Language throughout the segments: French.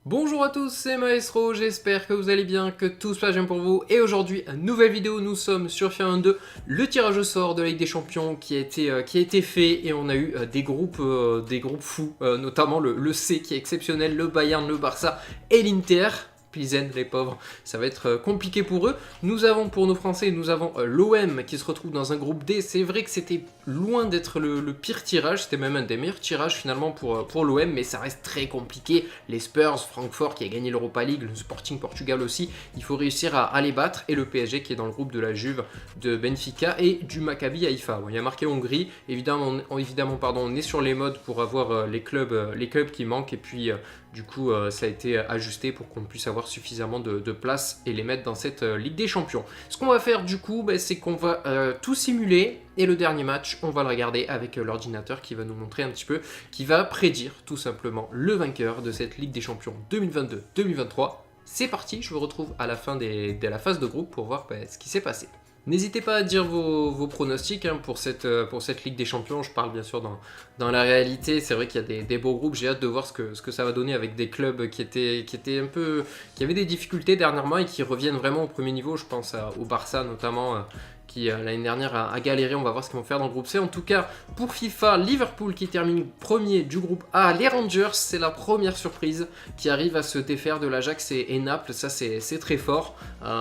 Bonjour à tous, c'est Maestro, j'espère que vous allez bien, que tout se passe bien pour vous. Et aujourd'hui, une nouvelle vidéo, nous sommes sur FIFA 2, le tirage au sort de la Ligue des Champions qui a été fait et on a eu des groupes fous, notamment le C qui est exceptionnel, le Bayern, le Barça et l'Inter. Plizen, les pauvres, ça va être compliqué pour eux. Nous avons pour nos Français, nous avons l'OM qui se retrouve dans un groupe D. C'est vrai que c'était loin d'être le pire tirage, c'était même un des meilleurs tirages finalement pour l'OM, mais ça reste très compliqué. Les Spurs, Francfort qui a gagné l'Europa League, le Sporting Portugal aussi, il faut réussir à les battre. Et le PSG qui est dans le groupe de la Juve, de Benfica et du Maccabi Haïfa. Bon, il y a marqué Hongrie, évidemment, on est sur les modes pour avoir les clubs qui manquent et puis du coup, ça a été ajusté pour qu'on puisse avoir suffisamment de place et les mettre dans cette Ligue des Champions. Ce qu'on va faire du coup, c'est qu'on va tout simuler et le dernier match, on va le regarder avec l'ordinateur qui va nous montrer un petit peu, qui va prédire tout simplement le vainqueur de cette Ligue des Champions 2022-2023. C'est parti, je vous retrouve à la fin de la phase de groupe pour voir ce qui s'est passé. N'hésitez pas à dire vos pronostics pour cette Ligue des Champions. Je parle bien sûr dans la réalité. C'est vrai qu'il y a des beaux groupes. J'ai hâte de voir ce que ça va donner avec des clubs qui avaient des difficultés dernièrement et qui reviennent vraiment au premier niveau. Je pense au Barça notamment. Qui l'année dernière a galéré, on va voir ce qu'ils vont faire dans le groupe C. En tout cas, pour FIFA, Liverpool qui termine premier du groupe A, les Rangers, c'est la première surprise qui arrive à se défaire de l'Ajax et Naples, ça c'est très fort.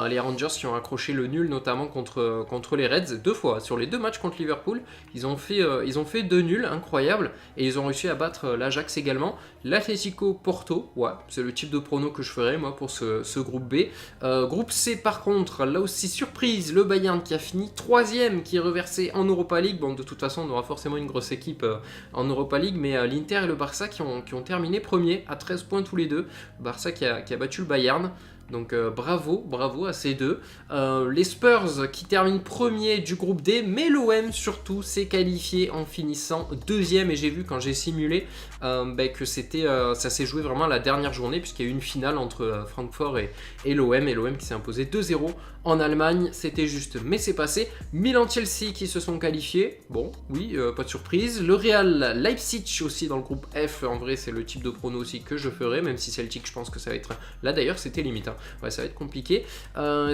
Les Rangers qui ont accroché le nul notamment contre les Reds, 2 fois, sur les 2 matchs contre Liverpool, ils ont fait 2 nuls, incroyable, et ils ont réussi à battre l'Ajax également. L'Atlético Porto, ouais, c'est le type de prono que je ferais moi pour ce groupe B. Groupe C par contre, là aussi surprise, le Bayern qui a fini 3ème, qui est reversé en Europa League. Bon, de toute façon, on aura forcément une grosse équipe en Europa League, mais l'Inter et le Barça qui ont terminé premier à 13 points tous les deux. Barça qui a battu le Bayern. Donc bravo à ces deux. Les Spurs qui terminent premier du groupe D, mais l'OM surtout s'est qualifié en finissant 2ème. Et j'ai vu quand j'ai simulé que ça s'est joué vraiment la dernière journée, puisqu'il y a eu une finale entre Francfort et l'OM. Et l'OM qui s'est imposé 2-0 en Allemagne. C'était juste, mais c'est passé. Milan-Chelsea qui se sont qualifiés. Bon, oui, pas de surprise. Le Real Leipzig aussi dans le groupe F. En vrai, c'est le type de prono aussi que je ferai, même si Celtic, je pense que ça va être... Là d'ailleurs, c'était limite. Ouais, ça va être compliqué.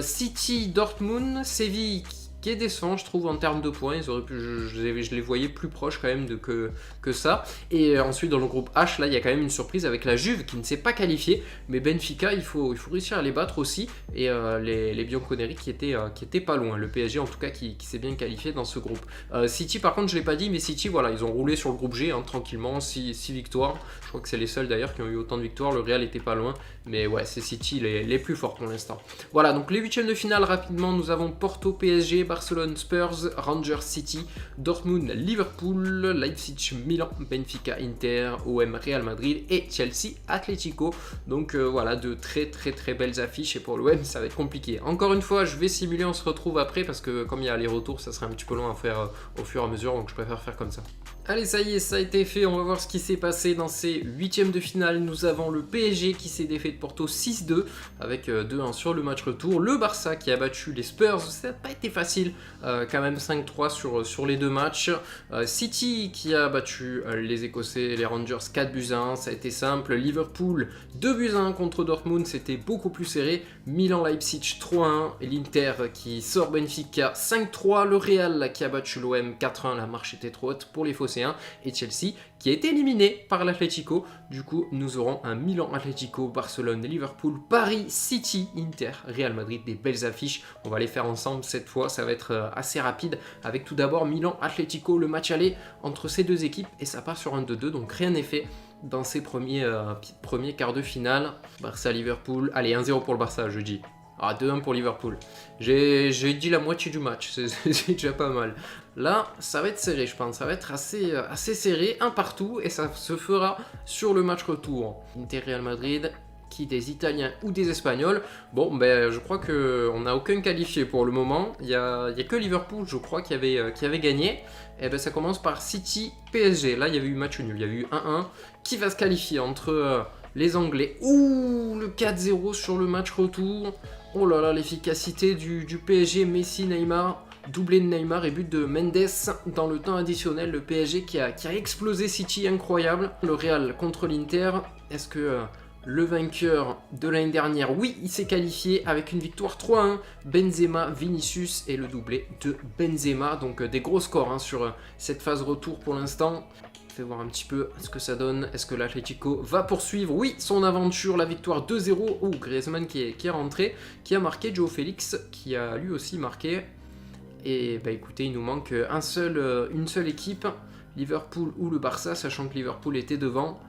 City, Dortmund, Séville qui est décevant, je trouve, en termes de points. Ils auraient pu, je les voyais plus proches quand même que ça. Et ensuite, dans le groupe H, là, il y a quand même une surprise avec la Juve qui ne s'est pas qualifiée. Mais Benfica, il faut réussir à les battre aussi. Et les Bianconeri qui étaient pas loin. Le PSG, en tout cas, qui s'est bien qualifié dans ce groupe. City, par contre, je ne l'ai pas dit, mais City, voilà, ils ont roulé sur le groupe G, tranquillement, 6 victoires. Je crois que c'est les seuls d'ailleurs qui ont eu autant de victoires. Le Real était pas loin. Mais ouais, c'est City les plus forts pour l'instant. Voilà, donc les huitièmes de finale, rapidement, nous avons Porto, PSG, Barcelone, Spurs, Rangers, City, Dortmund, Liverpool, Leipzig, Milan, Benfica, Inter, OM, Real Madrid et Chelsea, Atlético. Donc voilà, de très belles affiches et pour l'OM ça va être compliqué. Encore une fois, je vais simuler, on se retrouve après parce que comme il y a les retours, ça serait un petit peu long à faire au fur et à mesure, donc je préfère faire comme ça. Allez, ça y est, ça a été fait, on va voir ce qui s'est passé dans ces huitièmes de finale. Nous avons le PSG qui s'est défait de Porto 6-2 avec 2-1 sur le match retour. Le Barça qui a battu les Spurs, ça n'a pas été facile, quand même 5-3 sur les 2 matchs. City qui a battu les Écossais, les Rangers 4-1, ça a été simple. Liverpool 2-1 contre Dortmund, c'était beaucoup plus serré. Milan-Leipzig 3-1, l'Inter qui sort Benfica 5-3. Le Real qui a battu l'OM 4-1, la marche était trop haute pour les Phocéens. Et Chelsea qui a été éliminé par l'Atlético. Du coup, nous aurons un Milan-Atlético, Barcelone, Liverpool, Paris, City, Inter, Real Madrid, des belles affiches. On va les faire ensemble cette fois, ça va être assez rapide. Avec tout d'abord Milan-Atlético, le match aller entre ces deux équipes et ça part sur un 2-2, donc rien n'est fait dans ces premiers quarts de finale. Barça-Liverpool, allez 1-0 pour le Barça, je dis. 2-1 pour Liverpool. J'ai dit la moitié du match, c'est déjà pas mal. Là, ça va être serré, je pense. Ça va être assez serré, un partout, et ça se fera sur le match retour. Inter Real Madrid, qui des Italiens ou des Espagnols. Bon, je crois qu'on n'a aucun qualifié pour le moment. Il y a que Liverpool, je crois, qui avait gagné. Et ça commence par City PSG. Là, il y avait eu match nul, il y avait eu 1-1. Qui va se qualifier entre les Anglais? Ouh, le 4-0 sur le match retour. Oh là là, l'efficacité du PSG, Messi, Neymar. Doublé de Neymar et but de Mendes dans le temps additionnel. Le PSG qui a explosé City, incroyable. Le Real contre l'Inter. Est-ce que le vainqueur de l'année dernière, oui, il s'est qualifié avec une victoire 3-1. Benzema, Vinicius et le doublé de Benzema. Donc des gros scores hein, sur cette phase retour pour l'instant. Fais voir un petit peu ce que ça donne. Est-ce que l'Atlético va poursuivre? Oui, son aventure, la victoire 2-0. Oh, Griezmann qui est rentré, qui a marqué. Joao Félix qui a lui aussi marqué. Et bah écoutez, il nous manque une seule équipe, Liverpool ou le Barça, sachant que Liverpool était devant.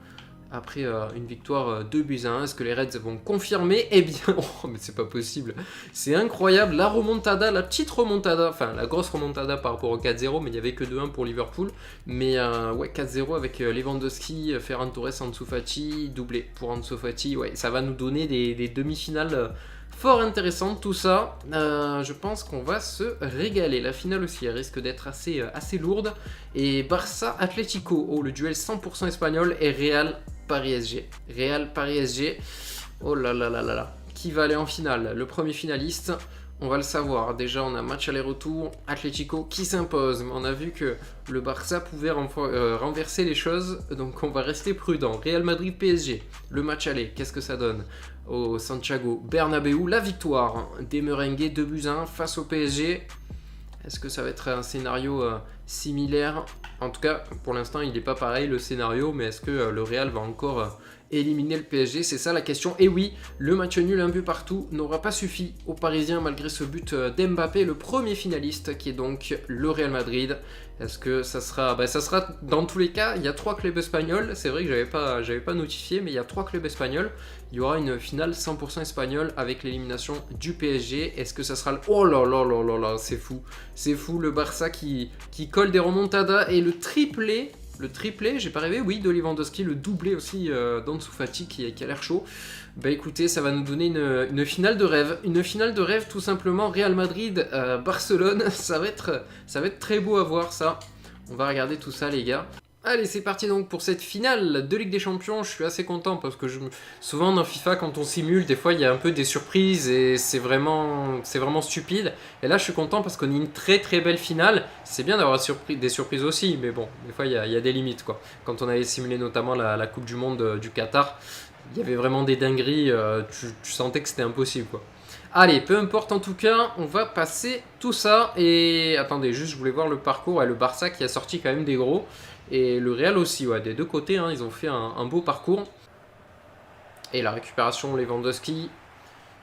Après une victoire 2-1, est-ce que les Reds vont confirmer? Eh bien, oh, mais c'est pas possible. C'est incroyable, la remontada, la petite remontada, enfin la grosse remontada par rapport au 4-0, mais il n'y avait que 2-1 pour Liverpool. Mais ouais, 4-0 avec Lewandowski, Ferran Torres, Ansu Fati, doublé pour Ansu Fati. Ouais, ça va nous donner des demi-finales fort intéressantes, tout ça. Je pense qu'on va se régaler. La finale aussi, elle risque d'être assez lourde. Et Barça-Atlético, oh, le duel 100% espagnol et Real-Paris-SG. Real-Paris-SG, oh là là là là là. Qui va aller en finale? Le premier finaliste, on va le savoir. Déjà, on a match aller-retour. Atlético qui s'impose. Mais on a vu que le Barça pouvait renverser les choses. Donc, on va rester prudent. Real Madrid-PSG. Le match aller, qu'est-ce que ça donne? Au Santiago Bernabéu, la victoire des Merengues 2-1 face au PSG. Est-ce que ça va être un scénario similaire? En tout cas, pour l'instant, il n'est pas pareil le scénario, mais est-ce que le Real va encore éliminer le PSG? C'est ça la question. Et oui, le match nul, un but partout, n'aura pas suffi aux Parisiens malgré ce but d'Mbappé, le premier finaliste qui est donc le Real Madrid. Est-ce que ça sera... ça sera dans tous les cas, il y a 3 clubs espagnols. C'est vrai que j'avais pas notifié, mais il y a 3 clubs espagnols. Il y aura une finale 100% espagnole avec l'élimination du PSG. Est-ce que ça sera... Oh là là là là là, c'est fou. C'est fou, le Barça qui colle des remontadas et le triplé, j'ai pas rêvé, oui, de Lewandowski, le doublé aussi d'Ansu Fati qui a l'air chaud. Bah écoutez, ça va nous donner une finale de rêve. Une finale de rêve tout simplement, Real Madrid, Barcelone, ça va être très beau à voir ça. On va regarder tout ça les gars. Allez, c'est parti donc pour cette finale de Ligue des Champions. Je suis assez content parce que souvent dans FIFA, quand on simule, des fois il y a un peu des surprises et c'est vraiment stupide. Et là, je suis content parce qu'on a une très très belle finale. C'est bien d'avoir des surprises aussi, mais bon, des fois il y a des limites quoi. Quand on avait simulé notamment la Coupe du Monde du Qatar, il y avait vraiment des dingueries. Tu sentais que c'était impossible quoi. Allez, peu importe en tout cas, on va passer tout ça. Et attendez, juste je voulais voir le parcours. Et le Barça qui a sorti quand même des gros. Et le Real aussi, ouais, des deux côtés, hein, ils ont fait un beau parcours. Et la récupération, Lewandowski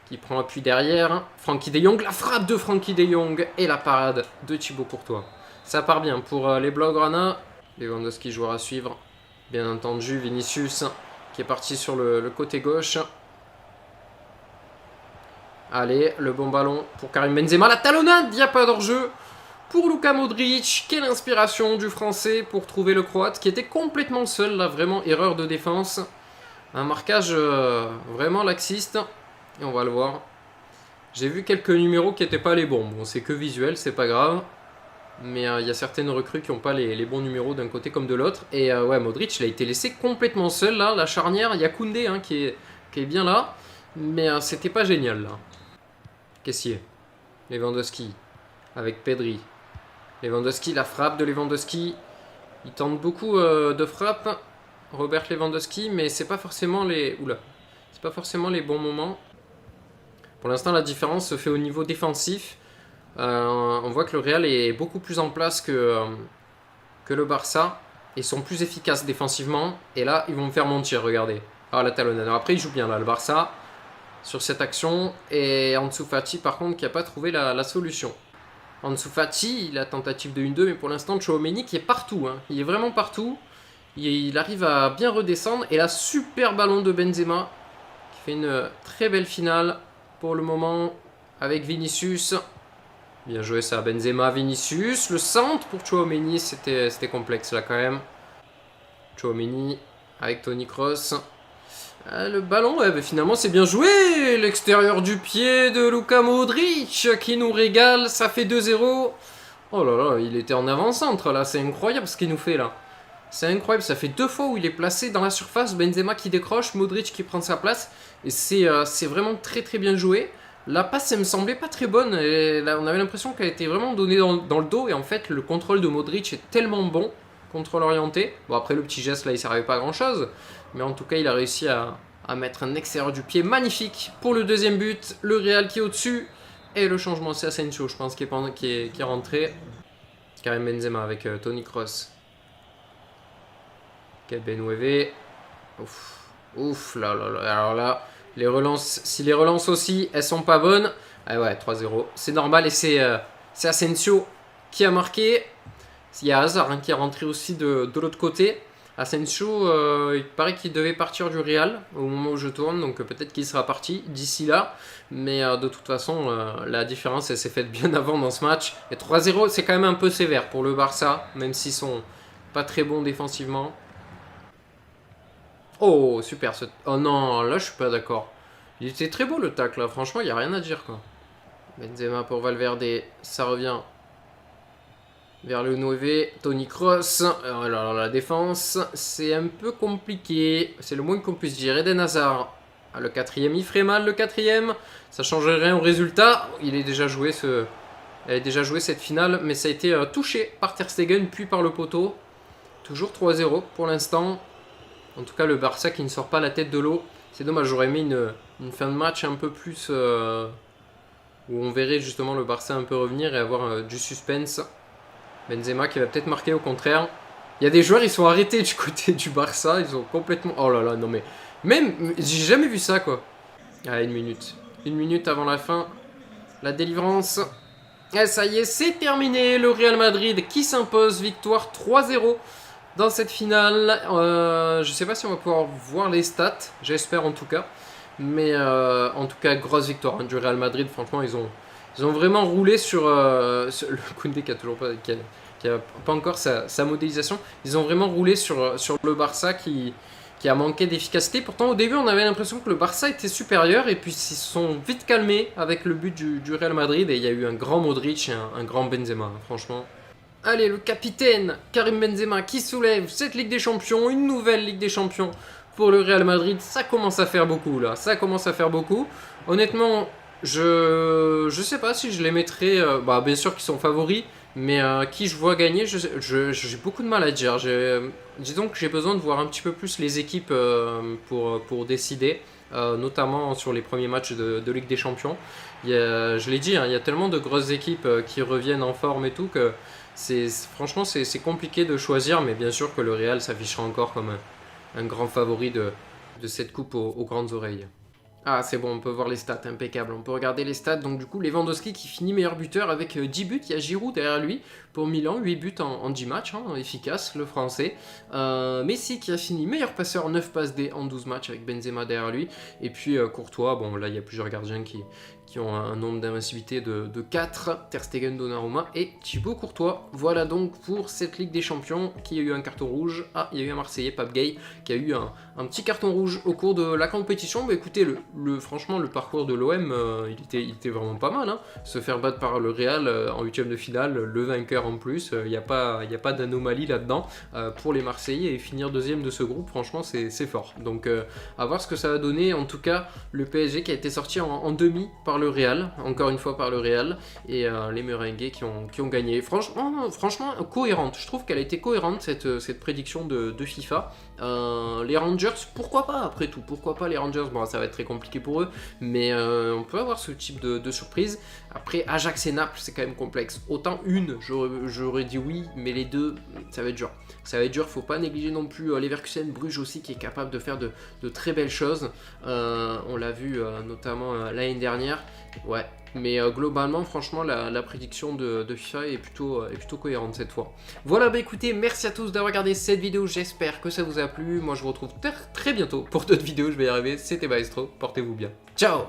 qui prend appui derrière. Frenkie de Jong, la frappe de Frenkie de Jong et la parade de Thibaut Courtois. Ça part bien pour les Blaugrana. Lewandowski, joueur à suivre. Bien entendu, Vinicius qui est parti sur le côté gauche. Allez, le bon ballon pour Karim Benzema. La talonnade, il n'y a pas d'hors-jeu. Pour Luka Modric, quelle inspiration du français pour trouver le croate qui était complètement seul, là, vraiment erreur de défense. Un marquage vraiment laxiste, et on va le voir. J'ai vu quelques numéros qui n'étaient pas les bons. Bon, c'est que visuel, c'est pas grave. Mais il y a certaines recrues qui n'ont pas les bons numéros d'un côté comme de l'autre. Et ouais, Modric, il a été laissé complètement seul, là. La charnière, il y a Koundé hein, qui est bien là. Mais c'était pas génial, là. Caissier. Lewandowski. Avec Pedri. Lewandowski, la frappe de Lewandowski. Il tente beaucoup de frappes, Robert Lewandowski, mais c'est pas forcément les... Oula. C'est pas forcément les bons moments. Pour l'instant, la différence se fait au niveau défensif. On voit que le Real est beaucoup plus en place que le Barça. Ils sont plus efficaces défensivement. Et là, ils vont me faire mentir, regardez. Ah, la talonnade. Alors après, il joue bien, là, le Barça, sur cette action. Et Ansu Fati, par contre, qui n'a pas trouvé la solution. Ansu Fati, la tentative de 1-2, mais pour l'instant, Tchouaméni qui est partout. Hein. Il est vraiment partout. Il arrive à bien redescendre. Et là, super ballon de Benzema, qui fait une très belle finale pour le moment avec Vinicius. Bien joué ça, Benzema, Vinicius. Le centre pour Tchouaméni, c'était complexe là quand même. Tchouaméni avec Toni Kroos. Le ballon, ouais, bah finalement c'est bien joué. L'extérieur du pied de Luka Modric qui nous régale. Ça fait 2-0. Oh là là, il était en avant-centre là. C'est incroyable ce qu'il nous fait là. C'est incroyable. Ça fait 2 fois où il est placé dans la surface. Benzema qui décroche, Modric qui prend sa place. Et c'est vraiment très très bien joué. La passe, elle me semblait pas très bonne. Et là, on avait l'impression qu'elle était vraiment donnée dans le dos. Et en fait, le contrôle de Modric est tellement bon. Contrôle orienté. Bon, après, le petit geste là, il servait pas à grand chose. Mais en tout cas, il a réussi à à mettre un extérieur du pied magnifique pour le deuxième but. Le Real qui est au-dessus. Et le changement, c'est Asensio, je pense, qui est rentré. Karim Benzema avec Toni Kroos. Benoueve. Ouf, là. Alors là, les relances, si les relances aussi, elles sont pas bonnes. Ah ouais, 3-0. C'est normal et c'est Asensio qui a marqué. Il y a Hazard qui est rentré aussi de l'autre côté. Asensio, il paraît qu'il devait partir du Real au moment où je tourne, donc peut-être qu'il sera parti d'ici là. Mais de toute façon, la différence, elle s'est faite bien avant dans ce match. Et 3-0, c'est quand même un peu sévère pour le Barça, même s'ils sont pas très bons défensivement. Oh, super. Oh non, là, je suis pas d'accord. Il était très beau le tacle, là. Franchement, il n'y a rien à dire, quoi. Benzema pour Valverde, ça revient vers le 9, Toni Kroos. Alors la défense, c'est un peu compliqué. C'est le moins qu'on puisse dire. Eden Hazard, le 4e, il ferait mal le 4e. Ça changerait rien au résultat. Elle a déjà joué cette finale, mais ça a été touché par Ter Stegen, puis par le poteau. Toujours 3-0 pour l'instant. En tout cas, le Barça qui ne sort pas la tête de l'eau. C'est dommage, j'aurais aimé une fin de match un peu plus... où on verrait justement le Barça un peu revenir et avoir du suspense. Benzema qui va peut-être marquer au contraire. Il y a des joueurs, ils sont arrêtés du côté du Barça. Ils sont complètement... Oh là là, non mais... Même, j'ai jamais vu ça, quoi. Ah, 1 minute. 1 minute avant la fin. La délivrance. Et ça y est, c'est terminé. Le Real Madrid qui s'impose. Victoire 3-0 dans cette finale. Je sais pas si on va pouvoir voir les stats. J'espère en tout cas. Mais en tout cas, grosse victoire du Real Madrid. Franchement, ils ont vraiment roulé sur le Koundé qui a toujours pas, qui a pas encore sa modélisation. Ils ont vraiment roulé sur le Barça qui a manqué d'efficacité. Pourtant, au début, on avait l'impression que le Barça était supérieur. Et puis, ils se sont vite calmés avec le but du Real Madrid. Et il y a eu un grand Modric et un grand Benzema, franchement. Allez, le capitaine Karim Benzema qui soulève cette Ligue des Champions. Une nouvelle Ligue des Champions pour le Real Madrid. Ça commence à faire beaucoup, là. Ça commence à faire beaucoup. Honnêtement... Je sais pas si je les mettrais, bien sûr qu'ils sont favoris, mais qui je vois gagner, j'ai beaucoup de mal à dire. Disons que j'ai besoin de voir un petit peu plus les équipes pour décider, notamment sur les premiers matchs de Ligue des Champions. Je l'ai dit, hein, il y a tellement de grosses équipes qui reviennent en forme et tout que franchement c'est compliqué de choisir, mais bien sûr que le Real s'affichera encore comme un grand favori de cette coupe aux grandes oreilles. Ah, c'est bon, on peut voir les stats, impeccable. On peut regarder les stats. Donc, du coup, Lewandowski qui finit meilleur buteur avec 10 buts. Il y a Giroud derrière lui pour Milan, 8 buts en 10 matchs, hein, efficace, le français. Messi qui a fini meilleur passeur, 9 passes D en 12 matchs avec Benzema derrière lui. Et puis Courtois, bon, là, il y a plusieurs gardiens qui ont un nombre d'invincibilité de 4, Ter Stegen, Donnarumma et Thibaut Courtois. Voilà donc pour cette Ligue des Champions qui a eu un carton rouge. Ah, il y a eu un Marseillais, Pape Gueye, qui a eu un petit carton rouge au cours de la compétition. Mais écoutez, franchement, le parcours de l'OM, il était vraiment pas mal. Hein. Se faire battre par le Real en 8e de finale, le vainqueur en plus, il n'y a pas d'anomalie là-dedans pour les Marseillais. Et finir deuxième de ce groupe, franchement, c'est fort. Donc, à voir ce que ça va donner. En tout cas, le PSG qui a été sorti en demi par le Real, encore une fois par le Real, et les Merengues qui ont gagné. Franchement, cohérente. Je trouve qu'elle a été cohérente cette prédiction de FIFA. Les Rangers, pourquoi pas après tout, pourquoi pas les Rangers, bon ça va être très compliqué pour eux, mais on peut avoir ce type de surprise. Après Ajax et Naples c'est quand même complexe, autant une j'aurais dit oui, mais les deux ça va être dur. Ça va être dur, faut pas négliger non plus Leverkusen, Bruges aussi qui est capable de faire de très belles choses, on l'a vu notamment l'année dernière, ouais. Mais globalement, franchement, la prédiction de FIFA est plutôt cohérente cette fois. Voilà, bah écoutez, merci à tous d'avoir regardé cette vidéo. J'espère que ça vous a plu. Moi, je vous retrouve très bientôt pour d'autres vidéos. Je vais y arriver. C'était Maestro. Portez-vous bien. Ciao!